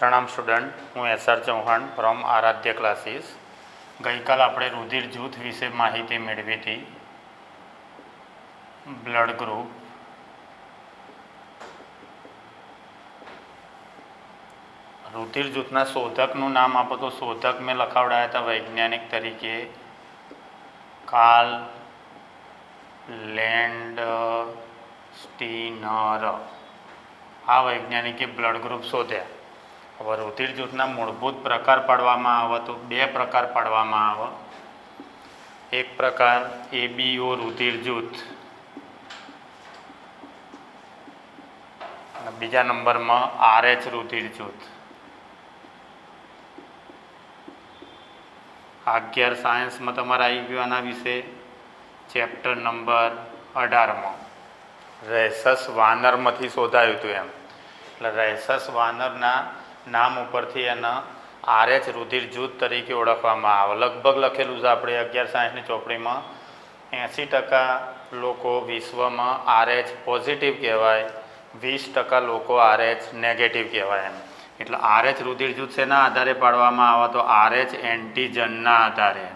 प्रणाम स्टूडेंट, हूँ SR Chauhan from आराध्य क्लासीस। गई काल આપણે રુધિર જૂથ વિશે માહિતી મેળવી હતી। બ્લડ ગ્રુપ રુધિર જૂથના શોધકનું નામ આપો તો શોધક મેં લખાવડાયા હતા વૈજ્ઞાનિક તરીકે કાર્લ લેન્ડસ્ટીનર। આ વૈજ્ઞાનિકે બ્લડ ગ્રુપ શોધ્યા। હવે રુધિર જૂથના મૂળભૂત પ્રકાર પાડવામાં આવે તો બે પ્રકાર પાડવામાં આવે। એક પ્રકાર ABO રુધિર જૂથ અને બીજા નંબરમાં RH રુધિર જૂથ। 11 સાયન્સમાં તમારે આવી ગયું આના વિશે ચેપ્ટર નંબર 18માં રેસસ વાનરમાંથી શોધાયું હતું એમ। એટલે રેસસ વાનરના નામ ઉપરથી એના RH રુધિર જૂથ તરીકે ઓળખવામાં આવે। લગભગ લખેલું છે આપણે 11 સાયન્સની ચોપડીમાં 80% લોકો વિશ્વમાં RH પોઝિટિવ કહેવાય, 20% લોકો RH નેગેટિવ કહેવાય એમ। એટલે RH રુધિર જૂથ શેના આધારે પાડવામાં આવે તો RH એન્ટીજનના આધારે।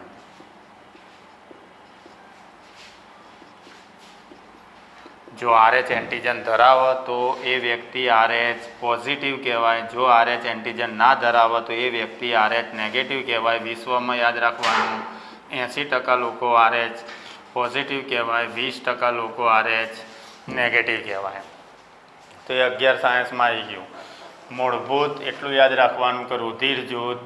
जो RH एंटीजन धराव तो ये व्यक्ति RH पॉजिटिव कहवाय, जो RH एंटीजन ना धराव तो ये व्यक्ति RH नेगेटिव कहवाय। विश्व में याद रखवानुं 80% लोग RH पॉजिटिव कहवाय, 20% लोग RH नेगेटिव कहवाय। तो ये 11 सायन्स में आई गયું। मूलभूत एटलुं याद रखवानुं कि रुधिर जूथ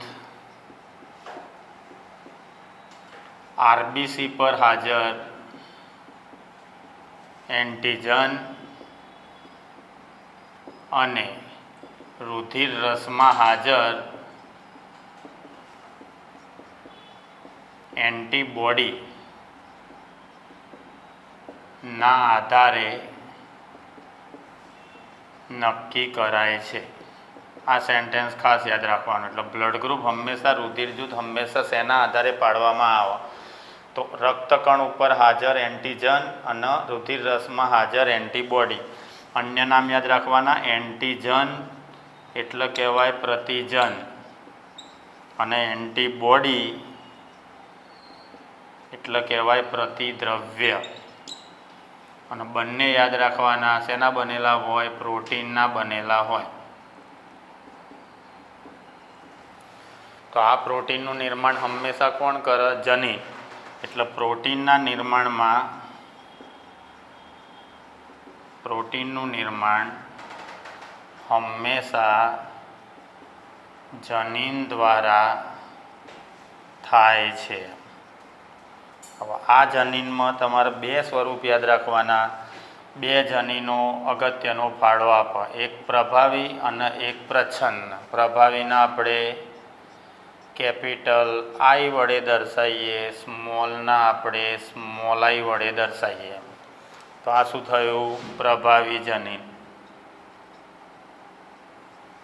RBC पर हाजर एंटीजन अने रुधिर रस में हाजर एंटीबॉडी ना आधारे नक्की कराय छे। आ सेंटेन्स खास याद रखवानुं। એટલે ब्लड ग्रुप हमेशा रुधिर जूथ हमेशा सेना आधारे पाडवामां आवे तो रक्तकण पर हाजर एंटीजन और रुधिर रस में हाजर एंटीबॉडी। अन्य नाम याद रखवाना। एंटीजन एटले कहेवाय प्रतिजन और एंटीबॉडी एटले कहेवाय प्रतिद्रव्य। और बंने याद रखवाना सेना बनेला होय प्रोटीन ना बनेला होय। तो आ प्रोटीन नु निर्माण हमेशा कोण करे? जनीन। એટલે પ્રોટીનના નિર્માણ હંમેશા જનીન દ્વારા થાય છે। હવે આ જનીનમાં તમારે બે સ્વરૂપ યાદ રાખવાના। બે જનીનો અગત્યનો ફાળો આપે, એક પ્રભાવી અને એક પ્રચ્છન્ન। પ્રભાવીના આપણે कैपिटल आई वडे दर्शाईए, स्मॉलना आपणे स्मॉल आई वडे दर्शाईए। तो आ शुं थयुं? प्रभावी जनीन।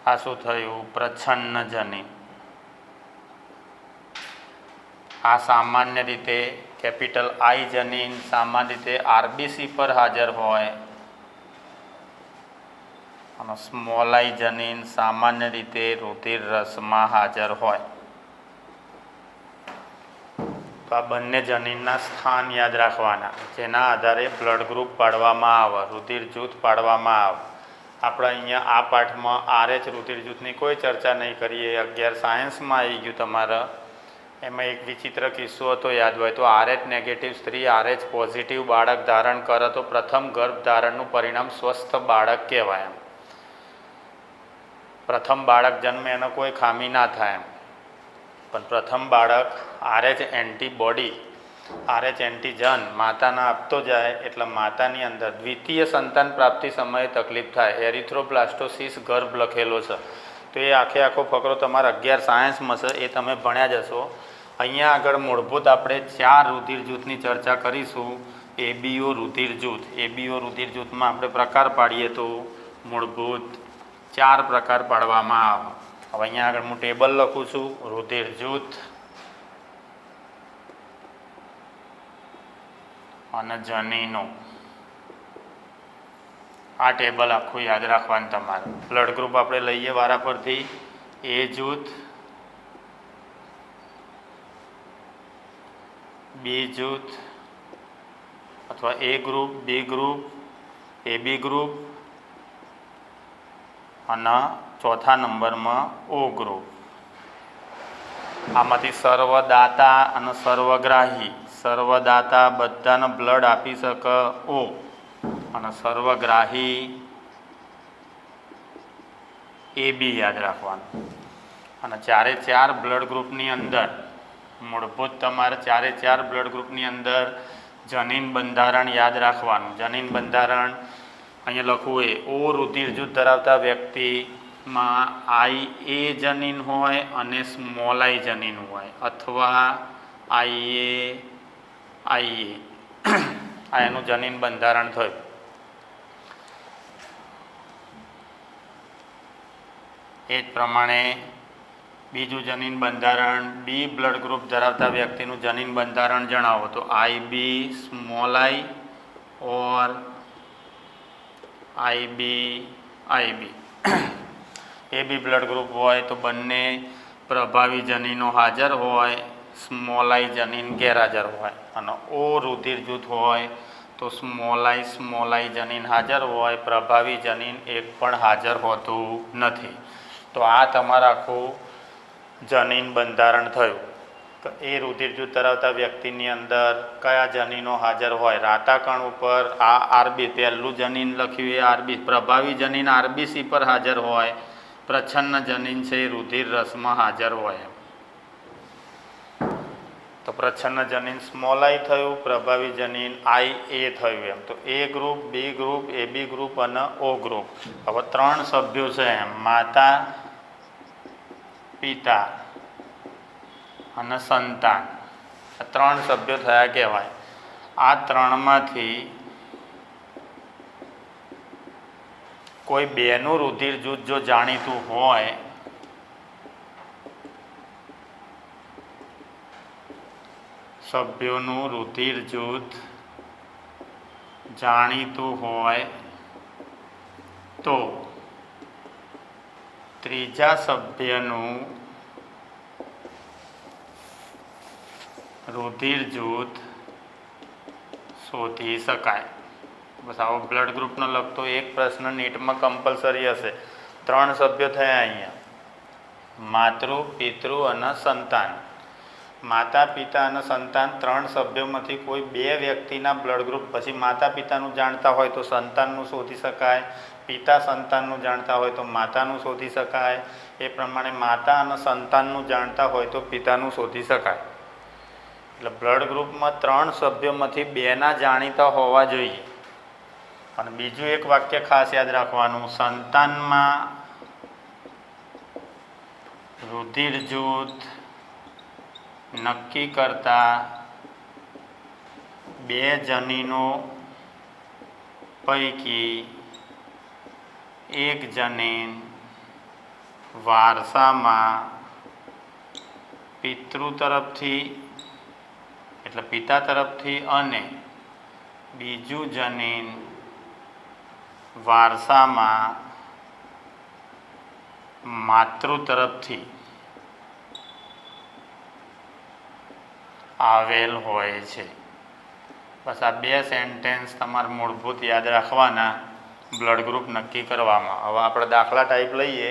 आ शुं थयुं? प्रच्छन्न जनीन। आ सामान्य रीते कैपिटल आई जनीन सामान्य रीते RBC पर हाजर होय अने स्मॉल आई जनीन सामान्य रीते रुधिर रस में हाजर होय। तो आ बंने जनीनना स्थान याद रखवाना जेना आधारे ब्लड ग्रुप पाडवामां आवे, रुधिर जूथ पाडवामां आवे। आपणे अहींया आ पाठमां RH रुधिर जूथनी कोई चर्चा नहीं करीए। 11 सायन्स में आई गयुं तमारे। एमां एक विचित्र किस्सो हतो याद होय तो RH नेगेटिव स्त्री RH पॉजिटिव बाळक धारण करे तो प्रथम गर्भधारणनुं परिणाम स्वस्थ बाळक कहेवाय। प्रथम बाळक जन्मे एनो कोई खामी ना थाय, पण प्रथम बाळक RH एंटीबॉडी RH एंटीजन माताने आपतो जाए एटले मातानी अंदर द्वितीय संतान प्राप्ति समये तकलीफ थाय। एरिथ्रोब्लास्टोसिस गर्भ लखेलो छे। तो ये आखे आखो फकरो तमारा 11 सायन्स में छे, ए तमे भण्या जशो। अहींया आगळ मूलभूत आपणे 4 रुधिर जूथनी चर्चा करीशुं। ABO रुधिर जूथ। ABO रुधिर जूथमां आपणे प्रकार पाडीए तो मूलभूत 4 प्रकार पाडवामां आवे। હવે અહીંયા આગળ હું ટેબલ લખું છું। રુધિર જૂથ અને જનીનો आ टेबल आखू याद रखवानुं तमारे। ब्लड ग्रुप आपणे लईए वारा परथी એ જૂથ, બી જૂથ અથવા એ ગ્રુપ, બી ગ્રુપ, એબી ગ્રુપ અને ચોથા નંબરમાં ઓ ગ્રુપ. આમાંથી સર્વદાતા અને સર્વગ્રાહી. સર્વદાતા બધાને બ્લડ આપી શકે ઓ, અને સર્વગ્રાહી એ બી યાદ રાખવાનું. અને ચારે ચાર બ્લડ ગ્રુપની અંદર મૂળભૂત તમારે ચારે ચાર બ્લડ ગ્રુપની અંદર જનીન બંધારણ યાદ રાખવાનું. જનીન બંધારણ અહીંયા લખવું એ ઓ રુધિર જૂથ ધરાવતા વ્યક્તિમાં આઈ એ જનીન હોય અને સ્મોલ આઈ જનીન હોય, અથવા આઈ એ આ એનું જનીન બંધારણ થયું. એ જ પ્રમાણે બીજું જનીન બંધારણ બી બ્લડ ગ્રુપ ધરાવતા વ્યક્તિનું જનીન બંધારણ જણાવો તો આઈ બી સ્મોલ આઈ ઓર આઈ બી. એ બી બ્લડ ગ્રુપ હોય તો બંને પ્રભાવી જનીનો હાજર હોય, સ્મોલ આઈ જનીન ગેરહાજર હોય. અને ઓ રુધિર જૂથ હોય તો સ્મોલ આઈ જનીન હાજર હોય, પ્રભાવી જનીન એક પણ હાજર હોતું નથી. તો આ તમારા આખું જનીન બંધારણ થયું. તો એ રુધિર જૂથ ધરાવતા વ્યક્તિની અંદર કયા જનીનો હાજર હોય. રાતાકણ ઉપર આ આરબી પહેલું જનીન લખ્યું એ આરબી, પ્રભાવી જનીન આરબીસી પર હાજર હોય, પ્રચ્છન્ન જનીન છે એ રુધિર રસમાં હાજર હોય. તો પ્રચ્છન્ન જનીન સ્મોલ આઈ થયું, પ્રભાવી જનીન આઈ એ થયું. એમ તો એ ગ્રુપ, બી ગ્રુપ, એબી ગ્રુપ અને ઓ ગ્રુપ. હવે ત્રણ સભ્યો છે એમ, માતા, પિતા અને સંતાન. આ ત્રણ સભ્યો થયા કહેવાય. આ ત્રણમાંથી કોઈ બેનું રુધિર જૂથ જો જાણીતું હોય સભ્યોનું રુધિર જૂથ જાણીતું હોય તો ત્રીજા સભ્યનું રુધિર જૂથ શોધી શકાય. બસ આવો બ્લડ ગ્રુપનો લગતો એક પ્રશ્ન નીટમાં કમ્પલસરી હશે. ત્રણ સભ્યો થયા અહીંયા, માતૃ, પિતૃ અને સંતાન. માતા, પિતા અને સંતાન ત્રણ સભ્યોમાંથી કોઈ બે વ્યક્તિના બ્લડ ગ્રુપ, પછી માતા પિતાનું જાણતા હોય તો સંતાનનું શોધી શકાય, પિતા સંતાનનું જાણતા હોય તો માતાનું શોધી શકાય. એ પ્રમાણે માતા અને સંતાનનું જાણતા હોય તો પિતાનું શોધી શકાય. એટલે બ્લડ ગ્રુપમાં ત્રણ સભ્યોમાંથી બેના જાણીતા હોવા જોઈએ. અને બીજું એક વાક્ય ખાસ યાદ રાખવાનું, સંતાનમાં રુધિર જૂથ નક્કી કરતા બે જનીનો પૈકી એક જનીન વારસામાં પિતૃ તરફથી એટલે પિતા તરફથી અને બીજું જનીન વારસામાં માતૃ તરફથી આવેલ હોય છે. બસ આ બે સેન્ટેન્સ તમારે મૂળભૂત યાદ રાખવાના બ્લડ ગ્રુપ નક્કી કરવામાં. હવે આપણે દાખલા ટાઈપ લઈએ.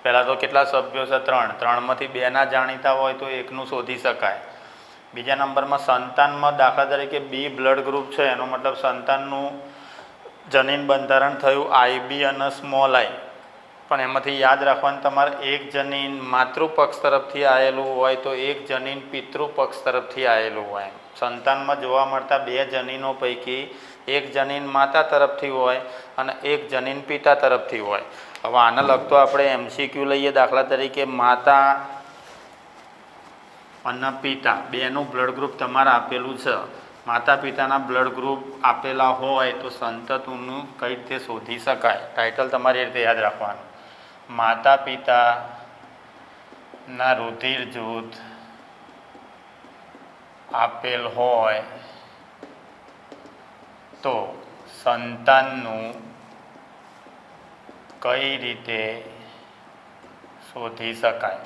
પહેલાં તો કેટલા સભ્યો છે? ત્રણ. ત્રણમાંથી બેના જાણીતા હોય તો એકનું શોધી શકાય. બીજા નંબરમાં સંતાનમાં દાખલા તરીકે બી બ્લડ ગ્રુપ છે, એનો મતલબ સંતાનનું જનીન બંધારણ થયું આઈબી અને સ્મોલ આઈ. પણ એમાંથી યાદ રાખવાનું તમારે એક જનીન માતૃપક્ષ તરફથી આવેલું હોય તો એક જનીન પિતૃપક્ષ તરફથી આવેલું હોય. સંતાનમાં જોવા મળતા બે જનીનો પૈકી એક જનીન માતા તરફથી હોય અને એક જનીન પિતા તરફથી હોય. હવે આને લગતો આપણે MCQ લઈએ. દાખલા તરીકે માતા અને પિતા બેનું બ્લડ ગ્રુપ તમારે આપેલું છે. માતા પિતાના બ્લડ ગ્રુપ આપેલા હોય તો સંતતિનું કઈ રીતે શોધી શકાય? ટાઇટલ તમારી રીતે યાદ રાખવાનું. માતા પિતાના રુધિર જૂથ આપેલ હોય તો સંતાનનું કઈ રીતે શોધી શકાય.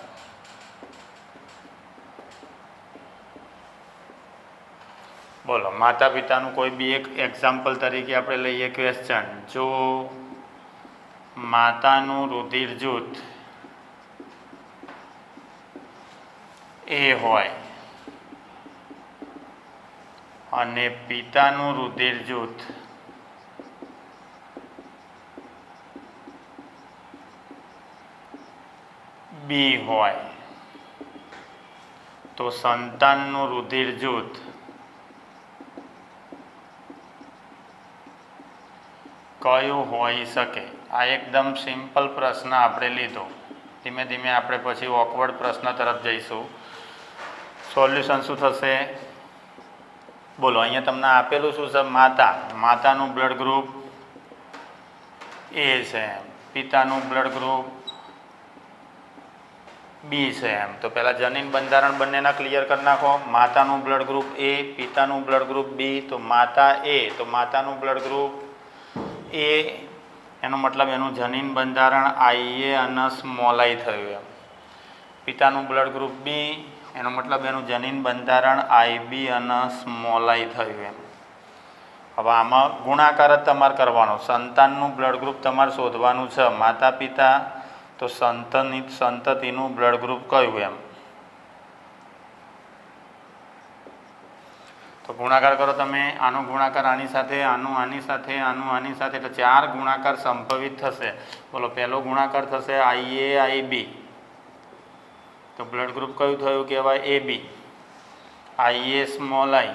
બોલો, માતા પિતાનું કોઈ બી એક એક્ઝામ્પલ તરીકે આપણે લઈએ ક્વેશ્ચન. જો માતાનું રુધિર જૂથ એ હોય અને પિતાનું રુધિર જૂથ બી હોય તો સંતાનનું રુધિર જૂથ કયું હોઈ શકે? આ એકદમ સિમ્પલ પ્રશ્ન આપણે લીધો. ધીમે ધીમે આપણે પછી ઓકવર્ડ પ્રશ્ન તરફ જઈશું. સોલ્યુશન શું થશે? બોલો, અહીંયા તમને આપેલું શું છે? માતાનું બ્લડ ગ્રુપ એ છે, પિતાનું બ્લડ ગ્રુપ બી છે એમ. તો પહેલાં જનીન બંધારણ બંનેના ક્લિયર કરી નાખો. માતાનું બ્લડ ગ્રુપ એ, પિતાનું બ્લડ ગ્રુપ બી. તો માતા એ, તો માતાનું બ્લડ ગ્રુપ એ, એનો મતલબ એનું જનીન બંધારણ IA અને સ્મોલ I થયું એમ. પિતાનું બ્લડ ગ્રુપ બી, એનો મતલબ એનું જનીન બંધારણ IB અને સ્મોલ I થયું એમ. હવે આમાં ગુણાકાર જ તમારે કરવાનો. સંતાનનું બ્લડ ગ્રુપ તમારે શોધવાનું છે. માતા પિતા તો સંતતિનું બ્લડ ગ્રુપ કયું એમ. તો ગુણાકાર કરો તમે. આનો ગુણાકાર આની સાથે, આનું આની સાથે, આનું આની સાથે, એટલે 4 ગુણાકાર સંભવિત થશે. બોલો, પહેલો ગુણાકાર થશે IA IB. તો બ્લડ ગ્રુપ કયું થયું કહેવાય? AB. IA small I.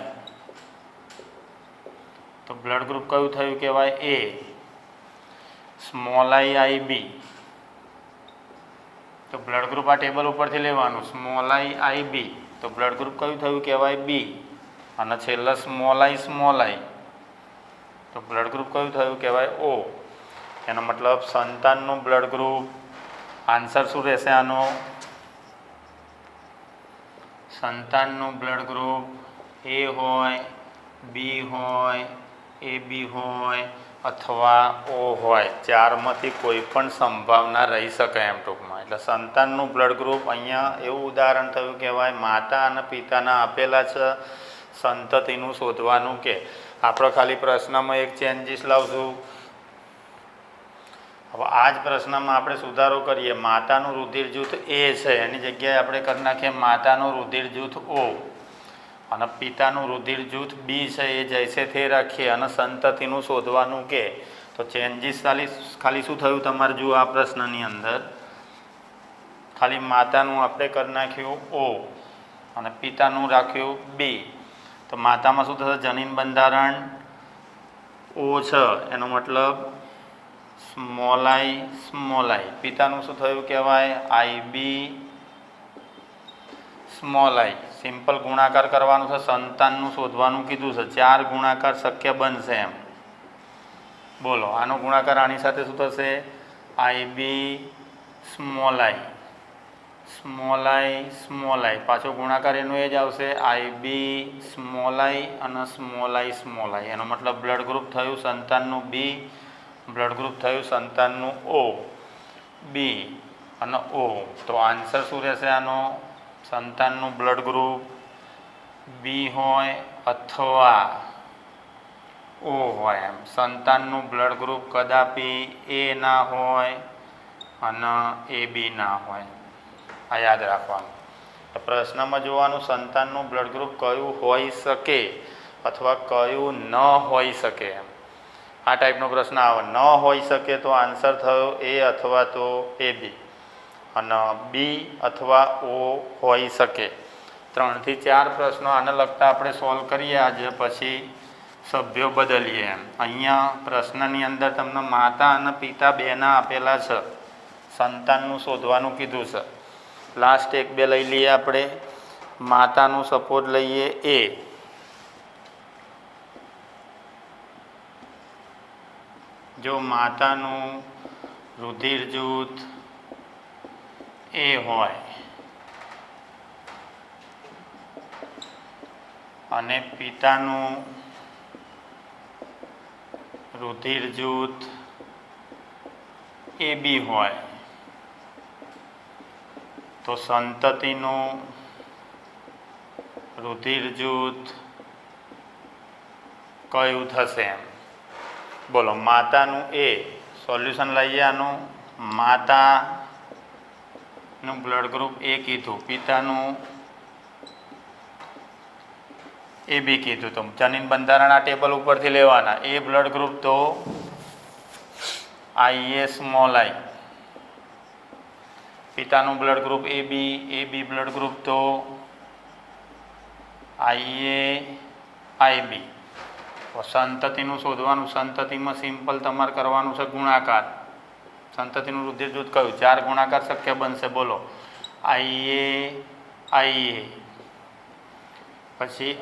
તો બ્લડ ગ્રુપ કયું થયું કહેવાય? A. Small I IB. તો બ્લડ ગ્રુપ આ ટેબલ ઉપરથી લેવાનું. Small I IB. તો બ્લડ ગ્રુપ કયું થયું કહેવાય? B. અને છેલ્લા સ્મોલ I. તો બ્લડ ગ્રુપ કયું થયું કહેવાય? O. એનો મતલબ સંતાનનું બ્લડ ગ્રુપ, આન્સર શું રહેશે આનો? સંતાનનું બ્લડ ગ્રુપ A હોય, B હોય, AB હોય અથવા O હોય. 4માંથી કોઈ પણ સંભાવના રહી શકે એમ ટૂંકમાં. એટલે સંતાનનું બ્લડ ગ્રુપ અહીંયા એવું ઉદાહરણ થયું કહેવાય. માતા અને પિતાના આપેલા છે, સંતતિનું શોધવાનું કે. આપણે ખાલી પ્રશ્નમાં એક ચેન્જીસ લાવશું. હવે આ જ પ્રશ્નમાં આપણે સુધારો કરીએ. માતાનું રુધિર જૂથ A છે, એની જગ્યાએ આપણે કરી નાખીએ માતાનું રુધિર જૂથ O. અને પિતાનું રુધિર જૂથ B છે એ જૈસે તે રાખીએ અને સંતતિનું શોધવાનું કે. તો ચેન્જીસ ખાલી શું થયું તમારે જુઓ આ પ્રશ્નની અંદર? ખાલી માતાનું આપણે કરી નાખ્યું O અને પિતાનું રાખ્યું B. તો માતામાં શું થશે? જનીન બંધારણ O છે, એનો મતલબ સ્મોલ I. પિતાનું શું થયું કહેવાય? IB small I. સિમ્પલ ગુણાકાર કરવાનું છે. સંતાનનું શોધવાનું કીધું છે. 4 ગુણાકાર શક્ય બનશે એમ. બોલો, આનો ગુણાકાર આની સાથે શું થશે? IB small I. પાછો ગુણાકાર એનો એ જ આવશે. IB સ્મોલ I અને સ્મોલ I. એનો મતલબ બ્લડ ગ્રુપ થયું સંતાનનું B, બ્લડ ગ્રુપ થયું સંતાનનું O, B અને O. તો આન્સર શું રહેશે આનો? સંતાનનું બ્લડ ગ્રુપ B હોય અથવા O હોય એમ. સંતાનનું બ્લડ ગ્રુપ કદાપી A ના હોય અને AB ના હોય. આ યાદ રાખવાનું. તો પ્રશ્નમાં જોવાનું સંતાનનું બ્લડ ગ્રુપ કયું હોઈ શકે અથવા કયું ન હોઈ શકે એમ. આ ટાઈપનો પ્રશ્ન આવે. ન હોઈ શકે તો આન્સર થયો A અથવા તો AB અને B અથવા O હોઈ શકે. 3 થી 4 પ્રશ્નો આને લગતા આપણે સોલ્વ કરીએ આજે, પછી સભ્યો બદલીએ એમ. અહીંયા પ્રશ્નની અંદર તમને માતા અને પિતા બેના આપેલા છે. સંતાનનું શોધવાનું કીધું છે. લાસ્ટ 1-2 લઈ લઈએ આપણે. માતાનું સપોઝ લઈએ A. જો માતાનું રુધિર જૂથ A હોય અને પિતાનું રુધિર જૂથ AB હોય તો સંતતિનું રુધિર જૂથ કયું થશે એમ બોલો. માતાનું એ સોલ્યુશન લઈએ આનું. માતાનું બ્લડ ગ્રુપ એ કીધું, પિતાનું એ બી કીધું. તો જનીન બંધારણ આ ટેબલ ઉપરથી લેવાના. એ બ્લડ ગ્રુપ તો IA સ્મોલ આઈ. પિતાનું બ્લડ ગ્રુપ એ બી બ્લડ ગ્રુપ તો IB. સંતતિનું શોધવાનું. સંતતિમાં સિમ્પલ તમારે કરવાનું છે ગુણાકાર. સંતતિનું રુધિર જૂથ કયું? 4 ગુણાકાર શક્ય બનશે બોલો. IA પછી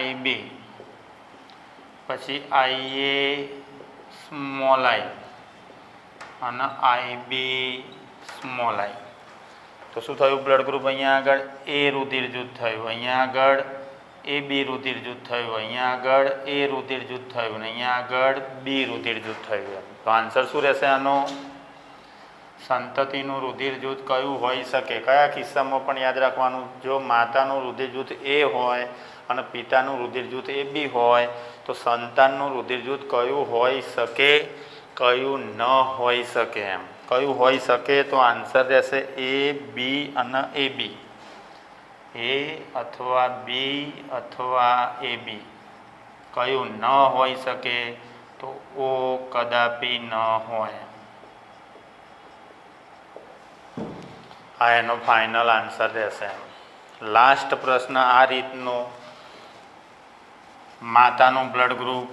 IB પછી IA સ્મોલ આઈ અને IB સ્મોલ આઈ. તો શું થયું બ્લડ ગ્રુપ? અહીંયા આગળ એ રુધિર જૂથ થયું, અહીંયા આગળ AB રુધિર જૂથ થયું, અહીંયા આગળ A રુધિર જૂથ થયું અને અહીંયા આગળ B રુધિર જૂથ થયું. તો આન્સર શું રહેશે આનો? સંતતિનું રુધિર જૂથ કયું હોઈ શકે? કયા કિસ્સામાં પણ યાદ રાખવાનું, જો માતાનું રુધિર જૂથ A હોય અને પિતાનું રુધિર જૂથ AB હોય તો સંતાનનું રુધિર જૂથ કયું હોઈ શકે, કયું ન હોઈ શકે એમ. કયું હોઈ શકે? તો આન્સર રહેશે AB અને AB. A અથવા B અથવા AB. કયું ન હોઈ શકે? તો O કદાપી ન હોય. આ એનો ફાઇનલ આન્સર રહેશે. લાસ્ટ પ્રશ્ન આ રીતનો. માતાનું બ્લડ ગ્રુપ,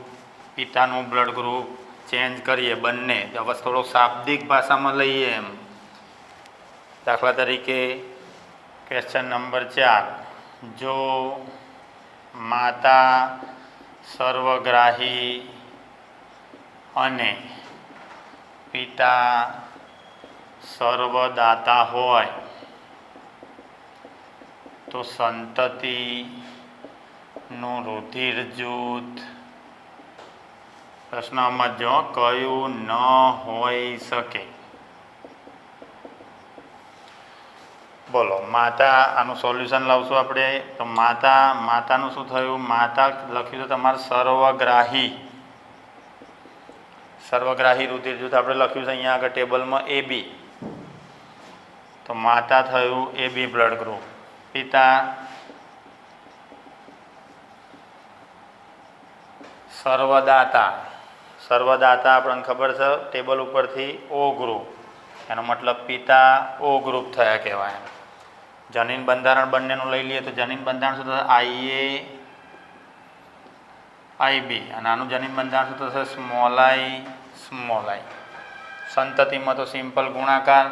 પિતાનું બ્લડ ગ્રુપ ચેન્જ કરીએ બંને. હવે થોડો શાબ્દિક ભાષામાં લઈએ એમ. દાખલા તરીકે ક્વેશ્ચન નંબર 4. જો માતા સર્વગ્રાહી અને પિતા સર્વદાતા હોય તો સંતતિનું રુધિર જૂથ પ્રશ્નમાં જો કયું ન હોઈ શકે બોલો. માતા, આનું સોલ્યુશન લાવશું આપણે. તો માતાનું શું થયું? માતા લખ્યું તો તમારે સર્વગ્રાહી રુધિર જૂથ આપણે લખ્યું છે અહીંયા આગળ ટેબલમાં AB. તો માતા થયું AB બ્લડ ગ્રુપ. પિતા સર્વદાતા આપણને ખબર છે ટેબલ ઉપરથી O ગ્રુપ. એનો મતલબ પિતા O ગ્રુપ થયા કહેવાય. જનીન બંધારણ બંનેનું લઈ લઈએ તો જનીન બંધારણ શું થશે? IA IB અને આનું જનીન બંધારણ શું થશે? સ્મોલ આઈ. સંતતિમાં તો સિમ્પલ ગુણાકાર.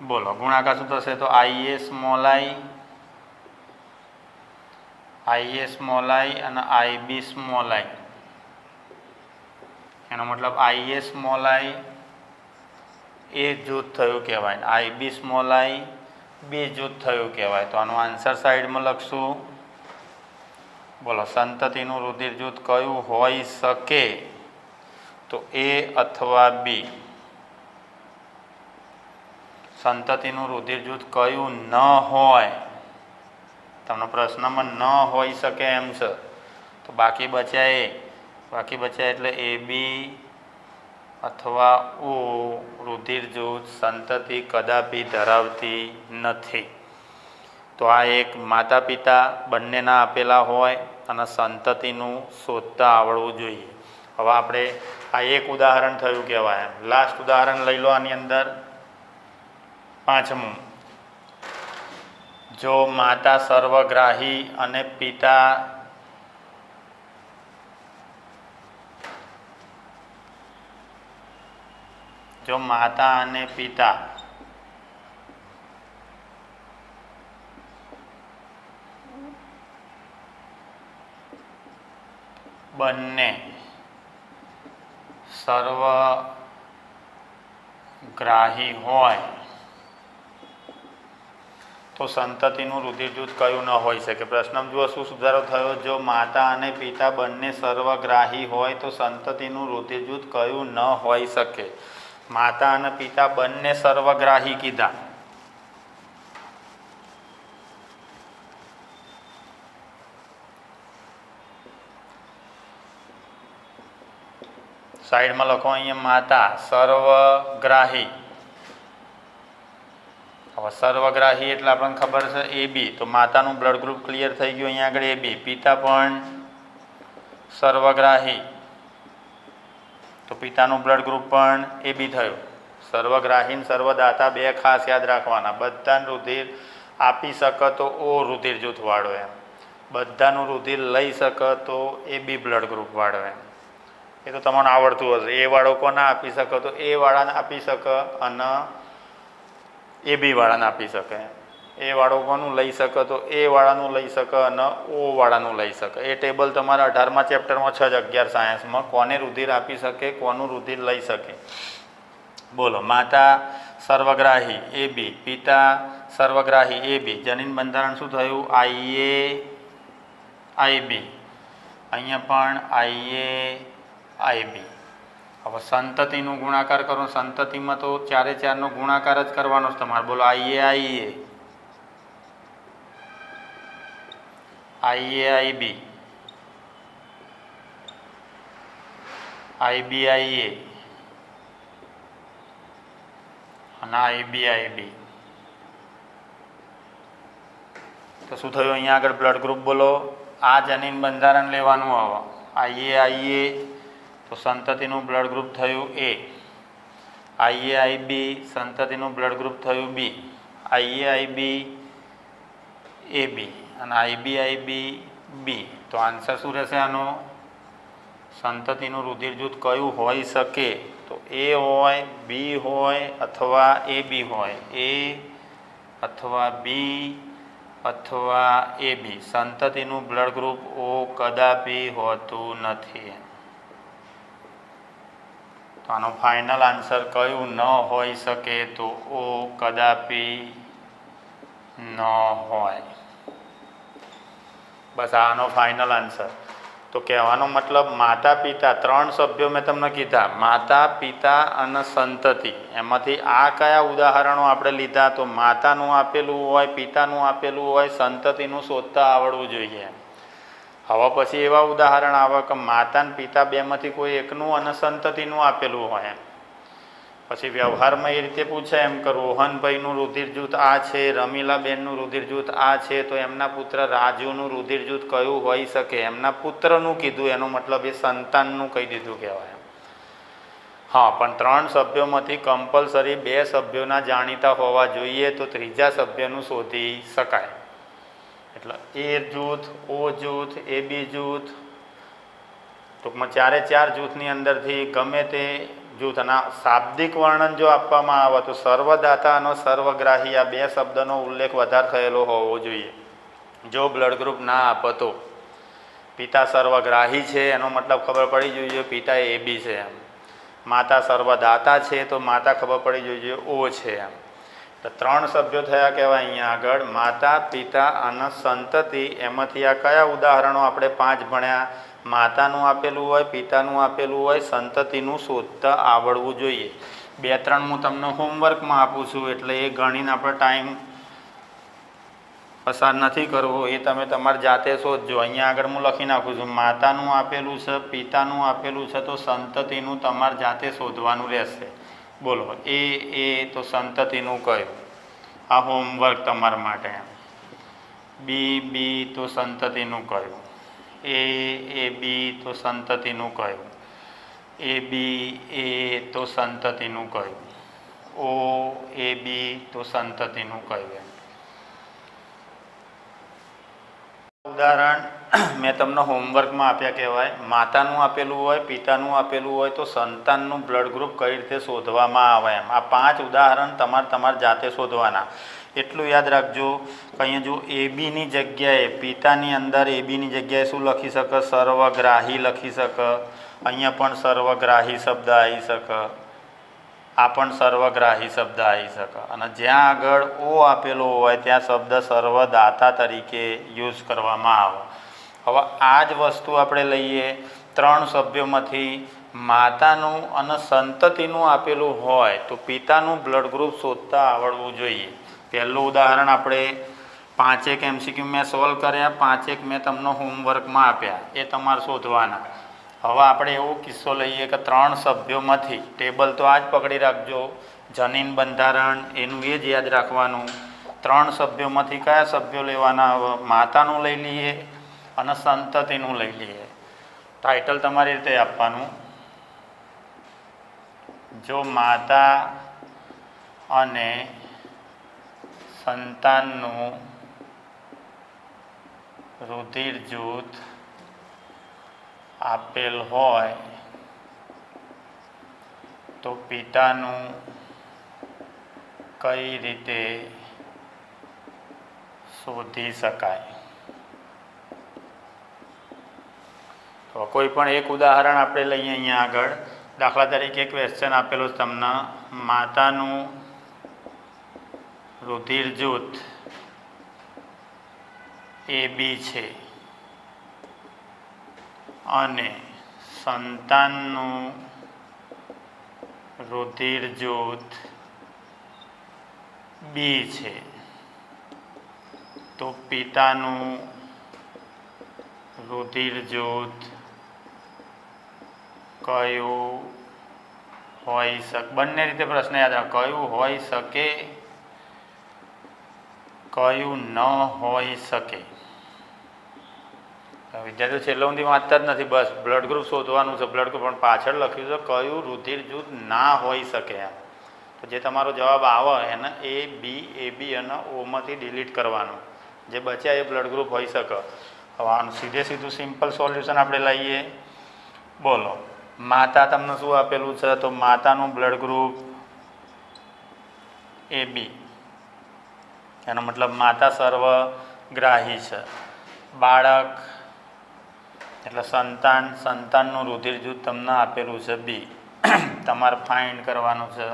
બોલો ગુણાકાર શું થશે? તો IA સ્મોલ આઈ અને IB સ્મોલ આઈ. એનો મતલબ IA સ્મોલ આઈ એ જૂથ થયું કહેવાય, IB સ્મોલ આઈ B જૂથ થયું કહેવાય. તો આનો આન્સર સાઈડમાં લખશું. બોલો સંતતિનું રુધિર જૂથ કયું હોઈ શકે? તો A અથવા B. સંતતિનું રુધિર જૂથ કયું ન હોય? તમને પ્રશ્નમાં ન હોઈ શકે એમ છે. તો બાકી બચ્યા એટલે AB અથવા O રુધિર જૂથ સંતતિ કદાપી ધરાવતી નથી. તો આ એક માતા પિતા બંનેના આપેલા હોય અને સંતતિનું શોધતા આવડવું જોઈએ. હવે આપણે આ એક ઉદાહરણ થયું કહેવાય. લાસ્ટ ઉદાહરણ લઈ લો આની અંદર. 5મું. જો માતા સર્વગ્રાહી અને પિતા અને પિતા બંને સર્વગ્રાહી હોય તો સંતતિનું રુધિર જૂથ કયું ન હોઈ શકે? પ્રશ્ન જુઓ શું સુધારો થયો. જો માતા અને પિતા બંને સર્વગ્રાહી હોય તો સંતતિનું રુધિર જૂથ કયું ન હોઈ શકે? માતા અને પિતા બંને સર્વગ્રાહી કીધા. સાઈડમાં લખો અહીંયા માતા સર્વગ્રાહી. હવે સર્વગ્રાહી એટલે આપણને ખબર છે AB, તો માતાનું બ્લડ ગ્રુપ ક્લિયર થઈ ગયું અહીંયા આગળ AB. પિતા પણ સર્વગ્રાહી, તો પિતાનું બ્લડ ગ્રુપ પણ AB થયું. સર્વગ્રાહી ને સર્વદાતા બે ખાસ યાદ રાખવાના. બધાનું રુધિર આપી શકે તો O રુધિર જૂથવાળો એમ, બધાનું રુધિર લઈ શકે તો AB બ્લડ ગ્રુપ વાળો એમ. એ તો તમને આવડતું હશે. એ વાળો કોના આપી શકે તો એ વાળાને આપી શકે અને AB વાળાને આપી શકે. એ વાળો કોનું લઈ શકે તો એ વાળાનું લઈ શકે અને O વાળાનું લઈ શકે. એ ટેબલ તમારા 18મા ચેપ્ટરમાં 6-11 સાયન્સમાં કોને રુધિર આપી શકે, કોનું રુધિર લઈ શકે. બોલો. માતા સર્વગ્રાહી AB, પિતા સર્વગ્રાહી AB. જનીન બંધારણ શું થયું? IA IB. અહીંયા પણ IA IB. હવે સંતતિનું ગુણાકાર કરો. સંતતિમાં તો 4 ગુણાકાર જ કરવાનો છે તમારે. બોલો. IA IB, IB IA અને IB IB. તો શું થયું અહીંયા આગળ? બ્લડ ગ્રુપ બોલો. આ જનીન બંધારણ લેવાનું હવે. IA તો સંતતિનું બ્લડ ગ્રુપ થયું A. IA IB સંતતિનું બ્લડ ગ્રુપ થયું B. IA IB AB અને IB IB B. તો આન્સર શું રહેશે આનો? સંતતિનું રુધિર જૂથ કયું હોઈ શકે? તો A હોય, B હોય અથવા AB હોય. A અથવા B અથવા AB. સંતતિનું બ્લડ ગ્રુપ O કદાપી હોતું નથી. તો આનો ફાઇનલ આન્સર કયું ન હોઈ શકે? તો O કદાપી ન હોય. બસ આનો ફાઇનલ આન્સર. તો કહેવાનો મતલબ માતા પિતા 3 સભ્યો મેં તમને કીધા, માતા પિતા અને સંતતિ. એમાંથી આ કયા ઉદાહરણો આપણે લીધા? તો માતાનું આપેલું હોય, પિતાનું આપેલું હોય, સંતતિનું શોધતા આવડવું જોઈએ. હવે પછી એવા ઉદાહરણ આવે કે માતા અને પિતા બેમાંથી કોઈ એકનું અને સંતતિનું આપેલું હોય. પછી વ્યવહારમાં એ રીતે પૂછે એમ કે રોહનભાઈનું રુધિર જૂથ આ છે, રમીલાબેનનું રુધિર જૂથ આ છે, તો એમના પુત્ર રાજુનું રુધિર જૂથ કયું હોઈ શકે? એમના પુત્રનું કીધું, એનો મતલબ એ સંતાનનું કહી દીધું કહેવાય. હા, પણ 3 સભ્યોમાંથી કમ્પલસરી 2 સભ્યોના જાણીતા હોવા જોઈએ, તો ત્રીજા સભ્યનું શોધી શકાય. એટલે A જૂથ, O જૂથ, AB જૂથ, ટૂંકમાં 4 જૂથની અંદરથી ગમે તે જૂથ. અને શાબ્દિક વર્ણન જો આપવામાં આવે તો સર્વદાતા અને સર્વગ્રાહી આ 2 શબ્દનો ઉલ્લેખ વધારે થયેલો હોવો જોઈએ. જો બ્લડ ગ્રુપ ના આપો તો પિતા સર્વગ્રાહી છે એનો મતલબ ખબર પડી જોઈએ પિતા AB છે એમ. માતા સર્વદાતા છે તો માતા ખબર પડી જોઈએ O છે એમ. તો 3 સભ્યો થયા કહેવાય અહીંયા આગળ, માતા પિતા અને સંતતિ. એમાંથી આ કયા ઉદાહરણો આપણે 5 ભણ્યા? માતાનું આપેલું હોય, પિતાનું આપેલું હોય, સંતતિનું શોધતા આવડવું જોઈએ. 2-3 હું તમને હોમવર્કમાં આપું છું, એટલે એ ગણીને આપણે ટાઈમ પસાર નથી કરવો. એ તમે તમારી જાતે શોધજો. અહીંયા આગળ હું લખી નાખું છું, માતાનું આપેલું છે, પિતાનું આપેલું છે, તો સંતતિનું તમારે જાતે શોધવાનું રહેશે. બોલો. એ તો સંતતિનું કયું? આ હોમવર્ક તમારા માટે. B તો સંતતિનું કયું? AB તો સંતતિનું કયું? AB તો સંતતિનું કયું? OAB તો સંતતિનું કયું? ઉદાહરણ મેં તમને હોમવર્કમાં આપ્યા કહેવાય. માતાનું આપેલું હોય, પિતાનું આપેલું હોય, તો સંતાનનું બ્લડ ગ્રુપ કઈ રીતે શોધવામાં આવે એમ. આ 5 ઉદાહરણ તમારે જાતે શોધવાના. એટલું યાદ રાખજો કે અહીંયા જો ABની જગ્યાએ પિતાની અંદર ABની જગ્યાએ શું લખી શકે? સર્વગ્રાહી લખી શકે. અહીંયા પણ સર્વગ્રાહી શબ્દ આવી શકે, આ પણ સર્વગ્રાહી શબ્દ આવી શકે. અને જ્યાં આગળ O આપેલો હોય ત્યાં શબ્દ સર્વદાતા તરીકે યુઝ કરવામાં આવે. હવે આ જ વસ્તુ આપણે લઈએ 3 સભ્યોમાંથી માતાનું અને સંતતિનું આપેલું હોય તો પિતાનું બ્લડ ગ્રુપ શોધતા આવડવું જોઈએ. પહેલું ઉદાહરણ આપણે 5 MCQ મેં સોલ્વ કર્યા, 5 મેં તમને હોમવર્કમાં આપ્યા, એ તમારે શોધવાના. હવે આપણે એવો કિસ્સો લઈએ કે 3 સભ્યોમાંથી, ટેબલ તો આ જ પકડી રાખજો, જનીન બંધારણ એનું એ જ યાદ રાખવાનું. 3 સભ્યોમાંથી કયા સભ્યો લેવાના? હવે માતાનું લઈ લઈએ અને સંતતિનું લઈ લઈએ. ટાઇટલ તમારી રીતે આપવાનું, જો માતા અને સંતાનનું રુધિર જૂથ આપેલ હોય તો પિતાનું કઈ રીતે શોધી શકાય? તો કોઈ પણ એક ઉદાહરણ આપણે લઈએ અહીંયા આગળ. દાખલા તરીકે ક્વેશ્ચન આપેલો તમને, માતાનું રુધિર જૂથ AB છે અને સંતાનનું રુધિર જૂથ B છે, તો પિતાનું રુધિર જૂથ કયું હોઈ શકે? બંને રીતે પ્રશ્ન યાદ રાખો, કયું હોઈ શકે, કયું ન હોઈ શકે. વિદ્યાર્થીઓ છેલ્લે સુધી વાંચતા જ નથી, બસ બ્લડ ગ્રુપ શોધવાનું છે. બ્લડ ગ્રુપ પણ પાછળ લખ્યું છે કયું રુધિર જૂથ ના હોઈ શકે એમ. તો જે તમારો જવાબ આવે એને AB, AB અને ઓમાંથી ડિલીટ કરવાનું, જે બચ્યા એ બ્લડ ગ્રુપ હોઈ શકે. હવે આનું સીધું સિમ્પલ સોલ્યુશન આપણે લઈએ. બોલો, માતા તમને શું આપેલું છે? તો માતાનું બ્લડ ગ્રુપ AB, એનો મતલબ માતા સર્વગ્રાહી છે. બાળક એટલે સંતાનનું રુધિર જૂથ તમને આપેલું છે B. તમારે ફાઇન્ડ કરવાનું છે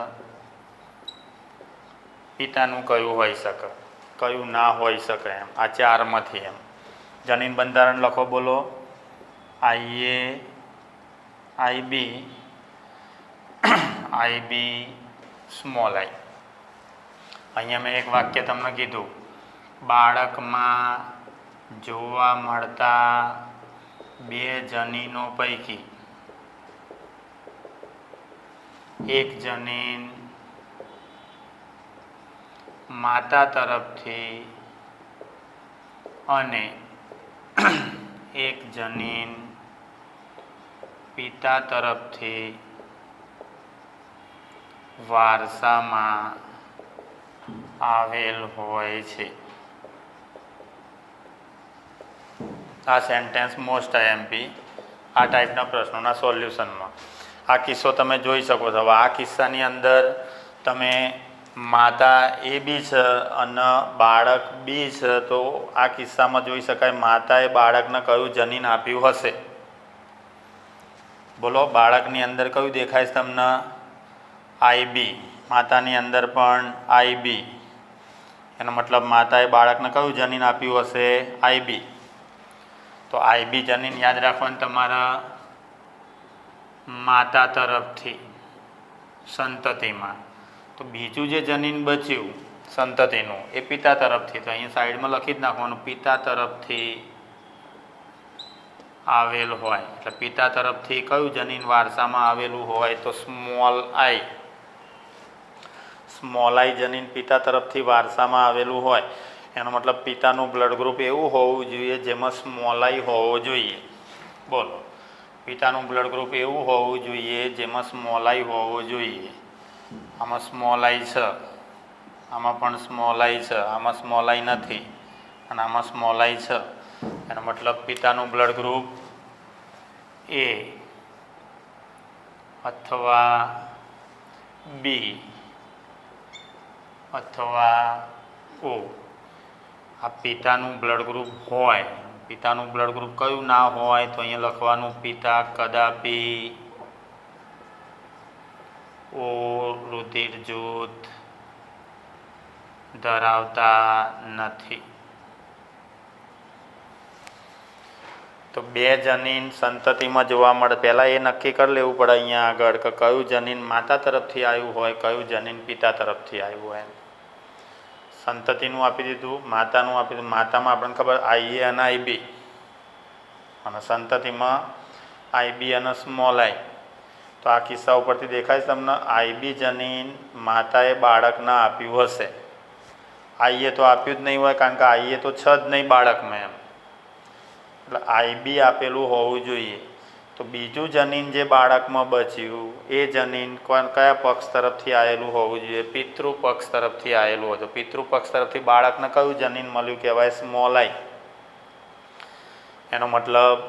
પિતાનું કયું હોઈ શકે, કયું ના હોઈ શકે એમ. આ 4માંથી એમ. જનીન બંધારણ લખો, બોલો. IA, IB, IB small I. અહીંયા મેં એક વાક્ય તમને કીધું, બાળકમાં જોવા મળતા 2 જનીનો પૈકી એક જનીન માતા તરફથી અને એક જનીન પિતા તરફથી વારસામાં આવેલ હોય છે. આ સેન્ટેન્સ મોસ્ટ IMP આ ટાઈપના પ્રશ્નોના સોલ્યુશનમાં. આ કિસ્સો તમે જોઈ શકો છો. હવે આ કિસ્સાની અંદર તમે માતા AB છે અને બાળક B છે, તો આ કિસ્સામાં જોઈ શકાય માતાએ બાળકને કયું જનીન આપ્યું હશે? બોલો, બાળકની અંદર કયું દેખાય છે તમને? IB. માતાની અંદર પણ IB. એનો મતલબ માતાએ બાળકને કયું જનીન આપ્યું હશે? IB. તો IB જનીન યાદ રાખવાનું તમારા માતા તરફથી સંતતિમાં. તો બીજું જે જનીન બચ્યું સંતતિનું એ પિતા તરફથી, તો અહીંયા સાઈડમાં લખી જ નાખવાનું પિતા તરફથી આવેલ હોય. એટલે પિતા તરફથી કયું જનીન વારસામાં આવેલું હોય? તો સ્મોલ I. સ્મોલ I જનીન પિતા તરફથી વારસામાં આવેલું હોય, એનો મતલબ પિતાનું બ્લડ ગ્રુપ એવું હોવું જોઈએ જેમાં સ્મોલ I હોવો જોઈએ. બોલો, પિતાનું બ્લડ ગ્રુપ એવું હોવું જોઈએ જેમાં સ્મોલ I હોવો જોઈએ. આમાં સ્મોલ I છે, આમાં પણ સ્મોલ I છે, આમાં સ્મોલ I નથી અને આમાં સ્મોલ I છે. એનો મતલબ પિતાનું બ્લડ ગ્રુપ A અથવા B અથવા O. આ પિતાનું બ્લડ ગ્રુપ હોય. પિતાનું બ્લડ ગ્રુપ કયું ના હોય? તો અહીંયા લખવાનું પિતા કદાપી O રુધિર જૂથ ધરાવતા નથી. તો તો બે જનીન સંતતિમાં જોવા મળે, પહેલાં એ નક્કી કરી લેવું પડે અહીંયા આગળ કે કયું જનીન માતા તરફથી આવ્યું હોય, કયું જનીન પિતા તરફથી આવ્યું હોય. સંતતિનું આપી દીધું, માતાનું આપી દીધું. માતામાં આપણને ખબર આઈએ અને આઈબી, અને સંતતિમાં આઈબી અને સ્મોલ આઈ. તો આ કિસ્સા ઉપરથી દેખાય છે તમને, આઈબી જનીન માતાએ બાળકને આપ્યું હશે. આઈએ તો આપ્યું જ નહીં હોય, કારણ કે આઈએ તો છે જ નહીં બાળકમાં એમ. એટલે આઈબી આપેલું હોવું જોઈએ. તો બીજું જનીન જે બાળકમાં બચ્યું એ જનીન કયા પક્ષ તરફથી આવેલું હોવું જોઈએ? પિતૃ પક્ષ તરફથી આવેલું હોય. તો પિતૃ પક્ષ તરફથી બાળકને કયું જનીન મળ્યું કહેવાય? સ્મોલ આઈ. એનો મતલબ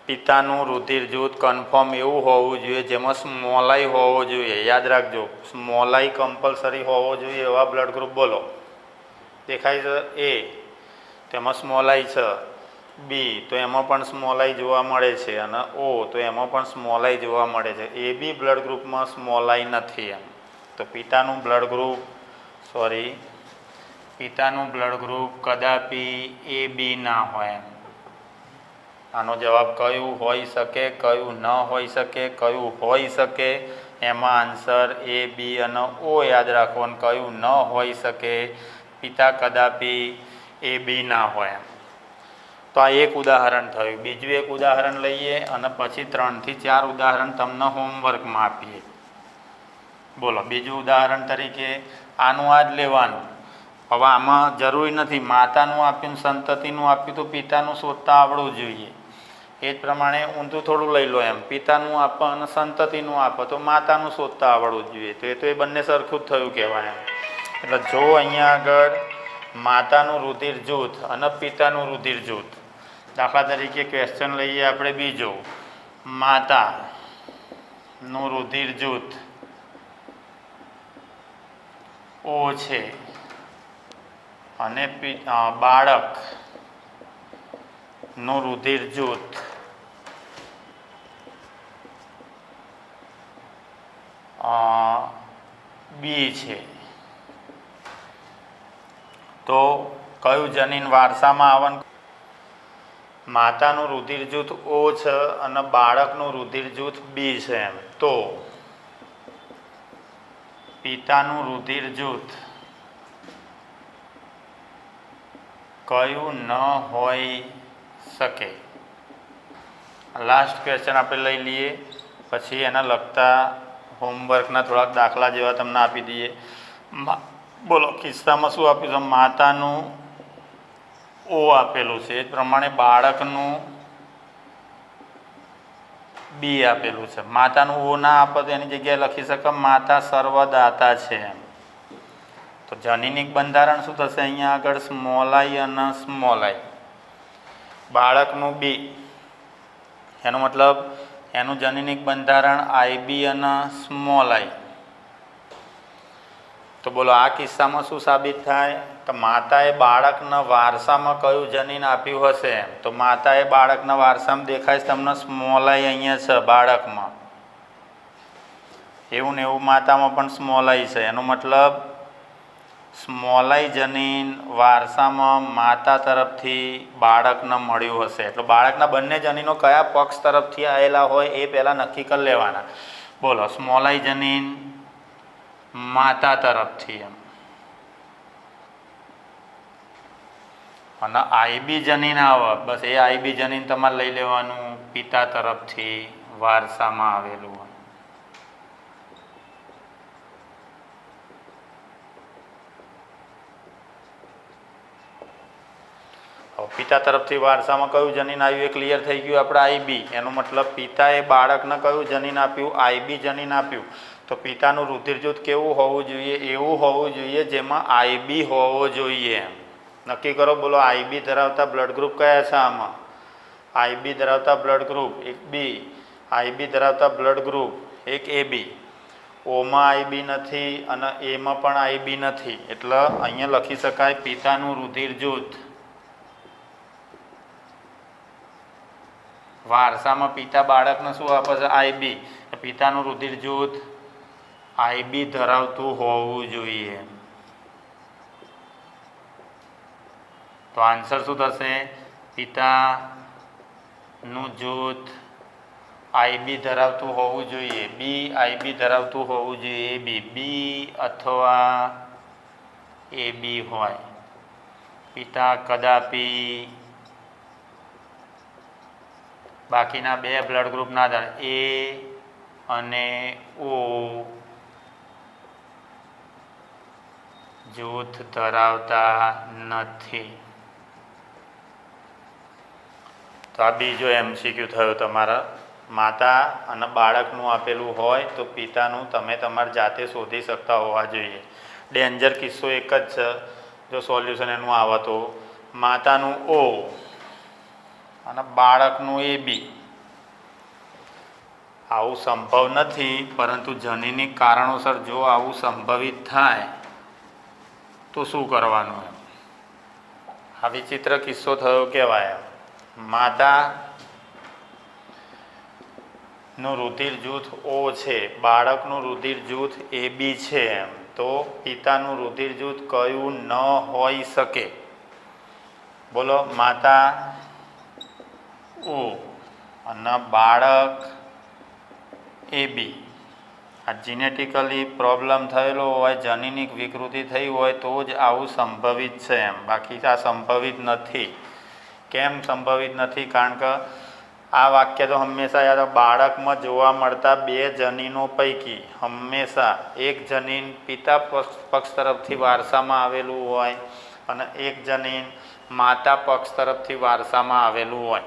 પિતાનું રુધિર જૂથ કન્ફર્મ એવું હોવું જોઈએ જેમાં સ્મોલ આઈ હોવો જોઈએ. યાદ રાખજો, સ્મોલ આઈ કમ્પલસરી હોવો જોઈએ એવા બ્લડ ગ્રુપ બોલો. દેખાય છે એ, તેમાં સ્મોલ આઈ છે. બી તો એમાં પણ સ્મોલ આઈ જોવા મળે છે, અને ઓ તો એમાં પણ સ્મોલ આઈ જોવા મળે છે. એ બી બ્લડ ગ્રુપમાં સ્મોલ આઈ નથી એમ. તો પિતાનું બ્લડ ગ્રુપ પિતાનું બ્લડ ગ્રુપ કદાપી એ બી ના હોય એમ. આનો જવાબ કયું હોઈ શકે, કયું ન હોઈ શકે, કયું હોઈ શકે? એમાં આન્સર એ બી અને ઓ યાદ રાખો. અને કયું ન હોઈ શકે? પિતા કદાપી એ બી ના હોય એમ. તો આ એક ઉદાહરણ થયું. બીજું એક ઉદાહરણ લઈએ અને પછી 3 થી 4 ઉદાહરણ તમને હોમવર્કમાં આપીએ. બોલો, બીજું ઉદાહરણ તરીકે આનું આ જ લેવાનું. હવે આમાં જરૂરી નથી માતાનું આપ્યું, સંતતિનું આપ્યું તો પિતાનું શોધતા આવડવું જોઈએ. એ જ પ્રમાણે ઊંધું થોડું લઈ લો એમ, પિતાનું આપો અને સંતતિનું આપો તો માતાનું શોધતા આવડવું જોઈએ. તો એ બંને સરખું જ થયું કહેવાય એમ. એટલે જો અહીંયા આગળ માતાનું રુધિર જૂથ અને પિતાનું રુધિર જૂથ, દાખલા તરીકે ક્વેશ્ચન લઈએ આપણે બીજો, માતાનું રુધિર જૂથ ઓ છે અને બાળકનું રુધિર જૂથ બી છે. તો કયું જનીન વારસામાં આવવાનું? માતાનું રુધિર જૂથ ઓ છે અને બાળકનું રુધિર જૂથ બી છે એમ. તો પિતાનું રુધિર જૂથ કયું ન હોઈ શકે? લાસ્ટ ક્વેશ્ચન આપણે લઈ લઈએ, પછી એના લગતા હોમવર્કના થોડાક દાખલા જેવા તમને આપી દઈએ. બોલો, કિસ્સામાં શું આપ્યું છે? માતાનું ઓ આપેલું છે, એ જ પ્રમાણે બાળકનું બી આપેલું છે. માતાનું ઓ ના આપે તો એની જગ્યાએ લખી શકે માતા સર્વદાતા છે એમ. તો જનીનિક બંધારણ શું થશે અહીંયા આગળ? સ્મોલ આઈ અને સ્મોલ આઈ. બાળકનું બી, એનો મતલબ એનું જનીનિક બંધારણ આઈબી અને સ્મોલ આઈ. તો બોલો, આ કિસ્સામાં શું સાબિત થાય? તો માતાએ બાળકના વારસામાં કયું જનીન આપ્યું હશે એમ. તો માતાએ બાળકના વારસામાં દેખાય છે તમને સ્મોલ આઈ અહીંયા છે બાળકમાં. એવું ને એવું માતામાં પણ સ્મોલ આઈ છે. એનો મતલબ સ્મોલ આઈ જનીન વારસામાં માતા તરફથી બાળકને મળ્યું હશે. એટલે બાળકના બંને જનીનો કયા પક્ષ તરફથી આવેલા હોય એ પહેલાં નક્કી કરી લેવાના. બોલો, સ્મોલ આઈ જનીન માતા તરફથી એમ, અને આઈબી જનીન આવે, બસ એ આઈબી જનીન તમારે લઈ લેવાનું પિતા તરફથી વારસામાં આવેલું. પિતા તરફથી વારસામાં કયું જનીન આવ્યું એ ક્લિયર થઈ ગયું આપણે, આઈબી. એનો મતલબ પિતાએ બાળકને કયું જનીન આપ્યું? આઈબી જનીન આપ્યું. તો પિતાનું રુધિર જૂથ કેવું હોવું જોઈએ? એવું હોવું જોઈએ જેમાં આઈબી હોવો જોઈએ એમ. નક્કી કરો. બોલો, આઈબી ધરાવતા બ્લડ ગ્રુપ કયા છે આમાં? આઈબી ધરાવતા બ્લડ ગ્રુપ એક બી, આઈબી ધરાવતા બ્લડ ગ્રુપ એક એ બી. ઓમાં આઈબી નથી અને એમાં પણ આઈબી નથી. એટલે અહીંયા લખી શકાય પિતાનું રુધિર જૂથ વારસામાં પિતા બાળકને શું આપે છે? આઈબી. પિતાનું રુધિર જૂથ આઈબી ધરાવતું હોવું જોઈએ. તો આન્સર શું થશે? પિતા નું જૂથ આઈબી ધરાવતું હોવું જોઈએ, બી આઈબી ધરાવતું હોવું જોઈએ, બી અથવા એ બી હોય. પિતા કદાપી બાકીના બે બ્લડ ગ્રુપના આધારે એ અને ઓ જૂથ ધરાવતા નથી. તો આ બીજો MCQ થયો તમારા. માતા અને બાળકનું આપેલું હોય તો પિતાનું તમે તમારી જાતે શોધી શકતા હોવા જોઈએ. ડેન્જર કિસ્સો એક જ છે, જો સોલ્યુશન એનું આવે તો માતાનું ઓ અને બાળકનું એ બી. આવું સંભવ નથી, પરંતુ જનીનિક કારણોસર જો આવું સંભવિત થાય તો શું કરવાનું? એમ આ વિચિત્ર કિસ્સો થયો કહેવાય. માતાનું રુધિર જૂથ ઓ છે, બાળકનું રુધિર જૂથ એ બી છે, એમ તો પિતાનું રુધિર જૂથ કયું ન હોઈ શકે? બોલો. માતા ઓ અને બાળક એ બી. આ જીનેટિકલી પ્રોબ્લેમ થયેલો હોય, જનીનિક વિકૃતિ થઈ હોય તો જ આવું સંભવિત છે એમ, બાકી આ સંભવિત નથી. કેમ સંભવિત નથી? કારણ કે આ વાક્ય તો હંમેશા યાદ, બાળકમાં જોવા મળતા બે જનીનો પૈકી હંમેશા એક જનીન પિતા પક્ષ તરફથી વારસામાં આવેલું હોય અને એક જનીન માતા પક્ષ તરફથી વારસામાં આવેલું હોય.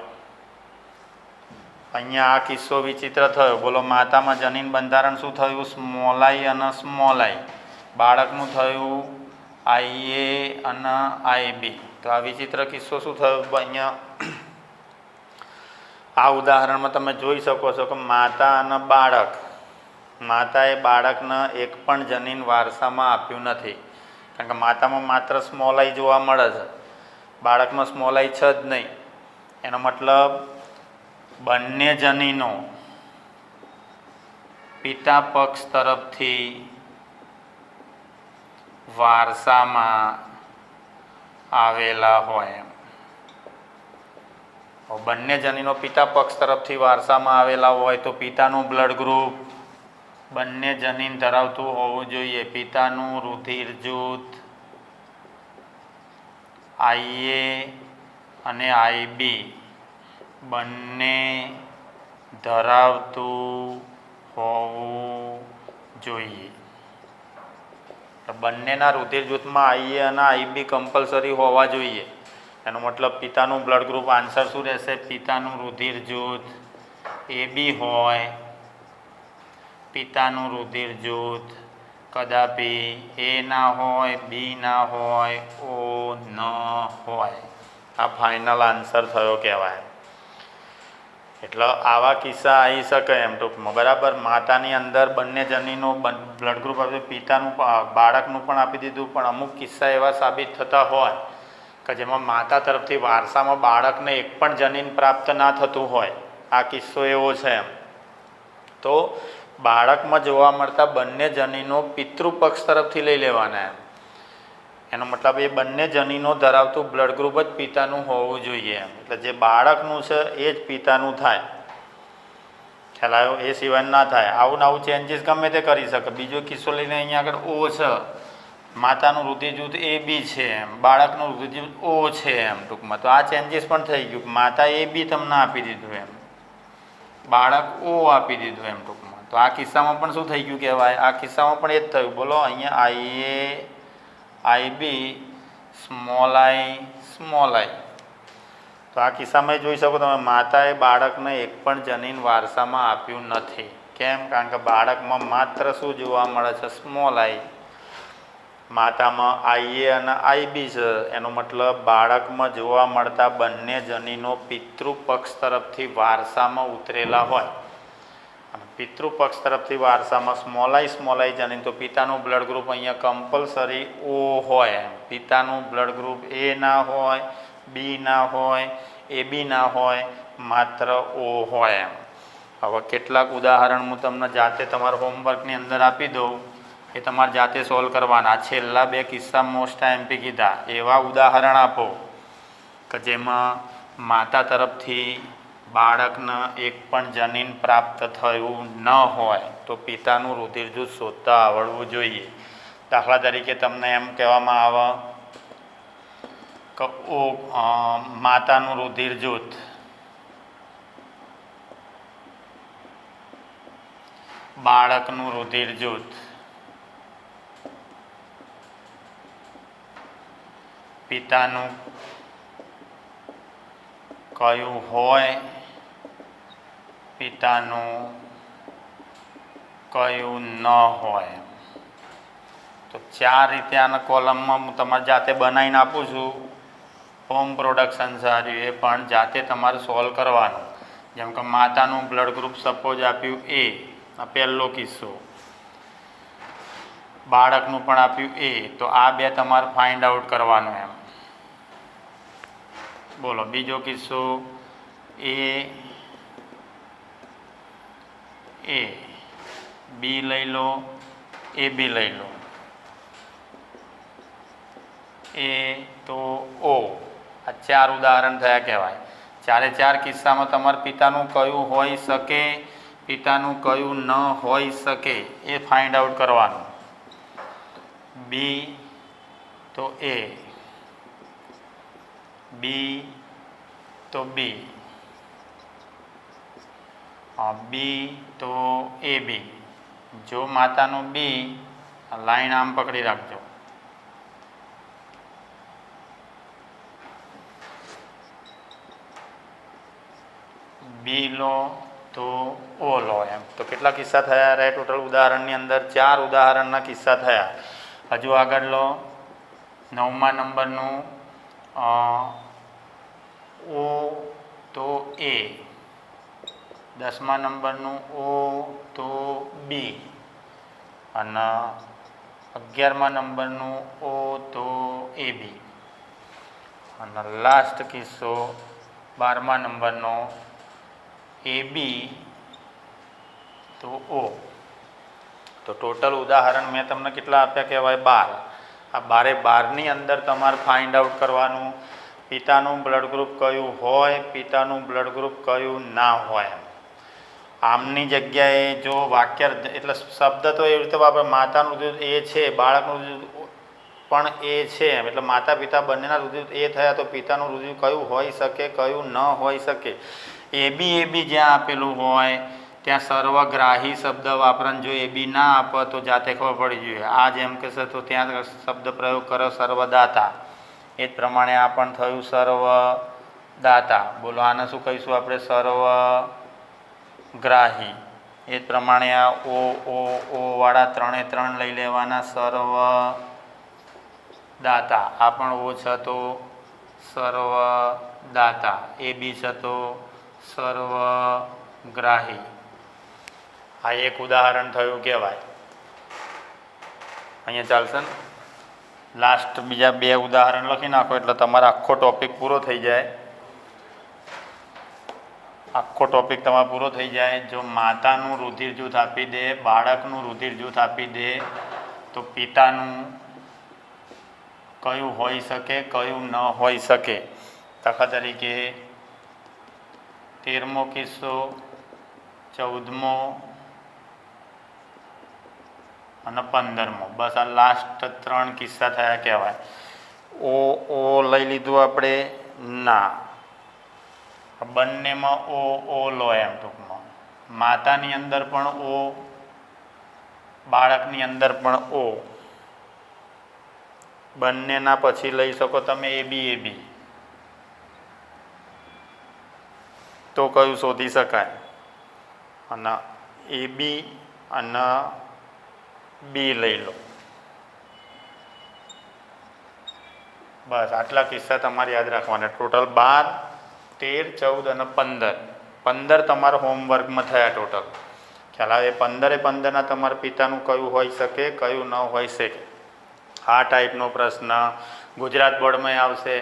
અહીંયા આ કિસ્સો વિચિત્ર થયો. બોલો. માતામાં જનીન બંધારણ શું થયું? સ્મોલ આઈ અને સ્મોલ આઈ. બાળકનું થયું IA અને IB. તો આ વિચિત્ર કિસ્સો શું થયો? અહીંયા આ ઉદાહરણમાં તમે જોઈ શકો છો કે માતા અને બાળક, માતાએ બાળકને એક પણ જનીન વારસામાં આપ્યું નથી, કારણ કે માતામાં માત્ર સ્મોલ આઈ જોવા મળે છે, બાળકમાં સ્મોલ આઈ છે જ નહીં. એનો મતલબ બંને જનીનો પિતા પક્ષ તરફથી વારસામાં આવેલા હોય. બંને જનીનો પિતા પક્ષ તરફથી વારસામાં આવેલા હોય તો પિતાનું બ્લડ ગ્રુપ બંને જનીન ધરાવતું હોવું જોઈએ. પિતાનું રુધિર જૂથ IA અને IB બંને ધરાવતું હોવું જોઈએ. બંનેના રુધિર જૂથમાં IA અને IB કમ્પલસરી હોવા જોઈએ. એનો મતલબ પિતાનું બ્લડ ગ્રુપ, આન્સર શું રહેશે? પિતાનું રુધિર જૂથ AB હોય, પિતાનું રુધિર જૂથ કદાપી A ના હોય, B ના હોય, O ન હોય. આ ફાઇનલ આન્સર થયો કહેવાય. એટલે આવા કિસ્સા આવી શકે એમ ટૂંકમાં, બરાબર. માતાની અંદર બંને જનીનો બ્લડ ગ્રુપ આપ્યું, પિતાનું બાળકનું પણ આપી દીધું, પણ અમુક કિસ્સા એવા સાબિત થતા હોય કે જેમાં માતા તરફથી વારસામાં બાળકને એક પણ જનીન પ્રાપ્ત ના થતું હોય. આ કિસ્સો એવો છે એમ. તો બાળકમાં જોવા મળતા બંને જનીનો પિતૃપક્ષ તરફથી લઈ લેવાના એમ. એનો મતલબ એ બંને જનીનો ધરાવતું બ્લડ ગ્રુપ જ પિતાનું હોવું જોઈએ એમ. એટલે જે બાળકનું છે એ જ પિતાનું થાય. ખ્યાલ આવ્યો? એ સિવાય ના થાય. આવું આવું ચેન્જીસ ગમે તે કરી શકે. બીજો કિસ્સો લઈને અહીંયા આગળ O છે, માતાનું રુધિર જૂથ AB છે એમ, બાળકનું રુધિર જૂથ O છે એમ ટૂંકમાં. તો આ ચેન્જીસ પણ થઈ ગયું. માતા AB તમને આપી દીધું એમ, બાળક O આપી દીધું એમ ટૂંકમાં. તો આ કિસ્સામાં પણ શું થઈ ગયું કહેવાય? આ કિસ્સામાં પણ એ જ થયું. બોલો. અહીંયા IA IB સ્મોલ આઈ સ્મોલ આઈ. તો આ કિસ્સામાં જોઈ શકો તમે, માતાએ બાળકને એક પણ જનીન વારસામાં આપ્યું નથી. કેમ? કારણ કે બાળકમાં માત્ર શું જોવા મળે છે? સ્મોલ આઈ. માતામાં IA અને IB છે. એનો મતલબ બાળકમાં જોવા મળતા બંને જનીનો પિતૃપક્ષ તરફથી વારસામાં ઉતરેલા હોય. અને પિતૃપક્ષ તરફથી વારસામાં સ્મોલ આઈ જનીન, તો પિતાનું બ્લડ ગ્રુપ અહીંયા કમ્પલસરી O હોય એમ. પિતાનું બ્લડ ગ્રુપ A ના હોય, B ના હોય, AB ના હોય, માત્ર O હોય એમ. હવે કેટલાક ઉદાહરણ હું તમને જાતે તમારા હોમવર્કની અંદર આપી દઉં, એ તમારે જાતે સોલ્વ કરવાના. છેલ્લા બે કિસ્સા મોસ્ટ MP કીધા, એવા ઉદાહરણ આપો કે જેમાં માતા તરફથી બાળકને એક પણ જનીન પ્રાપ્ત થયું ન હોય તો પિતાનું રુધિર જૂથ શોધતા આવડવું જોઈએ. દાખલા તરીકે તમને એમ કહેવામાં આવે કે માતાનું રુધિર જૂથ બાળકનું રુધિર જૂથ પિતાનું કયું હોય પિતાનું કયું ન હોય. તો 4 રીતે આના કોલમમાં હું તમારે જાતે બનાવીને આપું છું. હોમ પ્રોડક્શન સારું એ પણ જાતે તમારે સોલ્વ કરવાનું. જેમ કે માતાનું બ્લડ ગ્રુપ સપોઝ આપ્યું એ, આ પહેલો કિસ્સો. બાળકનું પણ આપ્યું એ, તો આ બે તમારે ફાઇન્ડ આઉટ કરવાનું એમ. બોલો બીજો કિસ્સો એ બી લઈ લો, એ બી લઈ લો, એ તો ઓ. આ 4 ઉદાહરણ થયા કહેવાય. 4 કિસ્સામાં તમારે પિતાનું કયું હોઈ શકે, પિતાનું કયું ન હોઈ શકે એ ફાઇન્ડ આઉટ કરવાનું. બી તો એ, બી તો બી, બી તો એ બી. જો માતાનું બી, લાઈન આમ પકડી રાખજો. બી લો તો ઓ લો એમ. તો કેટલા કિસ્સા થયા રહે ટોટલ ઉદાહરણની અંદર? 4 ઉદાહરણના કિસ્સા થયા. હજુ આગળ લો 9મા નંબરનું ઓ તો એ, 10મા નંબરનું ઓ તો બી, અને 11મા નંબરનું ઓ તો એ બી, અને લાસ્ટ કિસ્સો 12મા નંબરનો એ બી તો ઓ. તો ટોટલ ઉદાહરણ મેં તમને કેટલા આપ્યા કહેવાય? 12. આ 12ની અંદર તમારે ફાઇન્ડ આઉટ કરવાનું પિતાનું બ્લડ ગ્રુપ કયું હોય, પિતાનું બ્લડ ગ્રુપ કયું ના હોય. આમની જગ્યાએ જો વાક્ય એટલે શબ્દ તો એવી રીતે વાપરે, માતાનું રુધિર એ છે, બાળકનું રુધિર પણ એ છે, એટલે માતા પિતા બંનેના રુધિર એ થયા તો પિતાનું રુધિર કયું હોઈ શકે, કયું ન હોઈ શકે. એ બી જ્યાં આપેલું હોય ત્યાં સર્વગ્રાહી શબ્દ વાપરણ. જો એ બી ના આપે તો જાતે ખબર પડી જોઈએ. આ જેમ કહેશે તો ત્યાં શબ્દ પ્રયોગ કરો સર્વદાતા. એ જ પ્રમાણે આ પણ થયું સર્વદાતા. બોલો આને શું કહીશું આપણે? સર્વગ્રાહી. એ જ પ્રમાણે આ ઓ વાળા 3 લઈ લેવાના, સર્વદાતા. આ પણ ઓ છે તો સર્વદાતા. એ બી છે તો સર્વગ્રાહી. આ એક ઉદાહરણ થયું કહેવાય. અહીંયા ચાલશે ને? લાસ્ટ બીજા 2 ઉદાહરણ લખી નાખો એટલે તમારો આખો ટોપિક પૂરો થઈ જાય. આખો ટોપિક તમારો પૂરો થઈ જાય. જો માતાનું રુધિર જૂથ આપી દે, બાળકનું રુધિર જૂથ આપી દે, તો પિતાનું કયું હોઈ શકે, કયું ન હોઈ શકે. દાખલા તરીકે 13મો કિસ્સો, 14મો અને 15મો. બસ આ લાસ્ટ 3 કિસ્સા થયા કહેવાય. ઓ લઈ લીધું આપણે? ના. બંનેમાં ઓ લો એમ ટૂંકમાં. માતાની અંદર પણ ઓ, બાળકની અંદર પણ ઓ. બંનેના પછી લઈ શકો તમે એ બી. તો કયું શોધી શકાય? અને એ બી અને બી લઈ લો. બસ આટલા કિસ્સા તમારે યાદ રાખવાના. ટોટલ 12, 13, 14 અને 15 તમારા હોમવર્કમાં થયા ટોટલ. ખ્યાલ આવે? 15 તમારા પિતાનું કયું હોઈ શકે, કયું ન હોઈ શકે. આ ટાઈપનો પ્રશ્ન ગુજરાત બોર્ડમાં આવશે,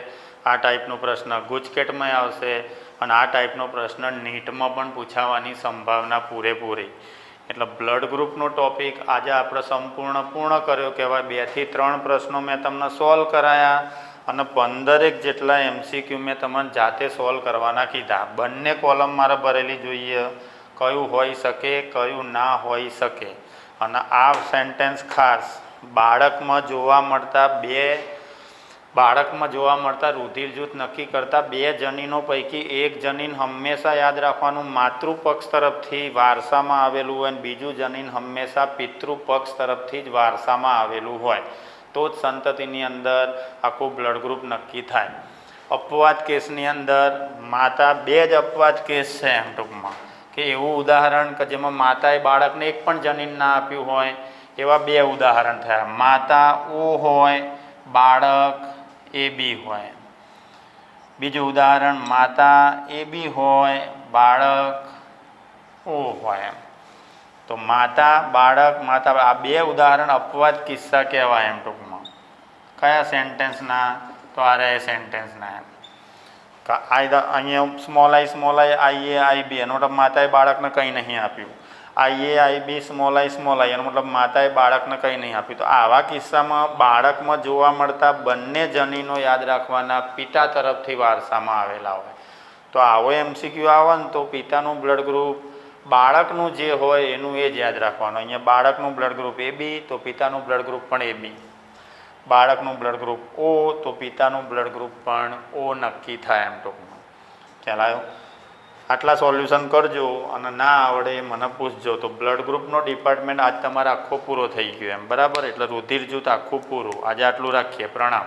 આ ટાઈપનો પ્રશ્ન ગુજકેટમાં આવશે, અને આ ટાઈપનો પ્રશ્ન નીટમાં પણ પૂછાવાની સંભાવના પૂરેપૂરી. એટલે બ્લડ ગ્રુપનો ટોપિક આજે આપણે પૂર્ણ કર્યો કહેવાય. 2 થી 3 પ્રશ્નો મેં તમને સોલ્વ કરાયા અને 15 જેટલા MCQ મેં તમને જાતે સોલ્વ કરવાના કીધા. બંને કોલમ મારે ભરેલી જોઈએ, કયું હોઈ શકે કયું ના હોઈ શકે. અને આ સેન્ટેન્સ ખાસ બાળકમાં જોવા મળતા રુધિર જૂથ નક્કી કરતા બે જનીનો પૈકી એક જનીન હંમેશા યાદ રાખવાનું માતૃપક્ષ તરફથી વારસામાં આવેલું હોય અને બીજું જનીન હંમેશા પિતૃપક્ષ તરફથી જ વારસામાં આવેલું હોય, તો જ સંતતિની અંદર આખું બ્લડ ગ્રુપ નક્કી થાય. અપવાદ કેસની અંદર માતા બે જ અપવાદ કેસ છે એમ ટૂંકમાં, કે એવું ઉદાહરણ કે જેમાં માતાએ બાળકને એક પણ જનીન ના આપ્યું હોય, એવા બે ઉદાહરણ થયા. માતા ઓ હોય, બાળક AB હોય. બીજું ઉદાહરણ માતા AB હોય, બાળક O હોય. તો માતા બાળક માતા આ બે ઉદાહરણ અપવાદ કિસ્સા કહેવાય એમ ટૂંકમાં. કયા સેન્ટેન્સના? તો આ રહે સેન્ટેન્સના. અહીંયા સ્મોલ આઈ IAIB એનો મતલબ માતાએ બાળકને કંઈ નહીં આપ્યું. IAIB સ્મોલ આઈ એનો મતલબ માતાએ બાળકને કંઈ નહીં આપ્યું. તો આવા કિસ્સામાં બાળકમાં જોવા મળતા બંને જનીનો યાદ રાખવાના પિતા તરફથી વારસામાં આવેલા હોય. તો આવો MCQ આવે ને તો પિતાનું બ્લડ ગ્રુપ બાળકનું જે હોય એનું એ જ યાદ રાખવાનું. અહીંયા બાળકનું બ્લડ ગ્રુપ AB તો પિતાનું બ્લડ ગ્રુપ પણ AB. બાળકનું બ્લડ ગ્રુપ O તો પિતાનું બ્લડ ગ્રુપ પણ O નક્કી થાય એમ ટૂંકમાં. ખ્યાલ આવ્યો? આટલા સોલ્યુશન કરજો અને ના આવડે મને પૂછજો. તો બ્લડ ગ્રુપનો ડિપાર્ટમેન્ટ આજ તમારે આખો પૂરો થઈ ગયો એમ, બરાબર? એટલે રુધિર જૂથ આખું પૂરું. આજે આટલું રાખીએ. પ્રણામ.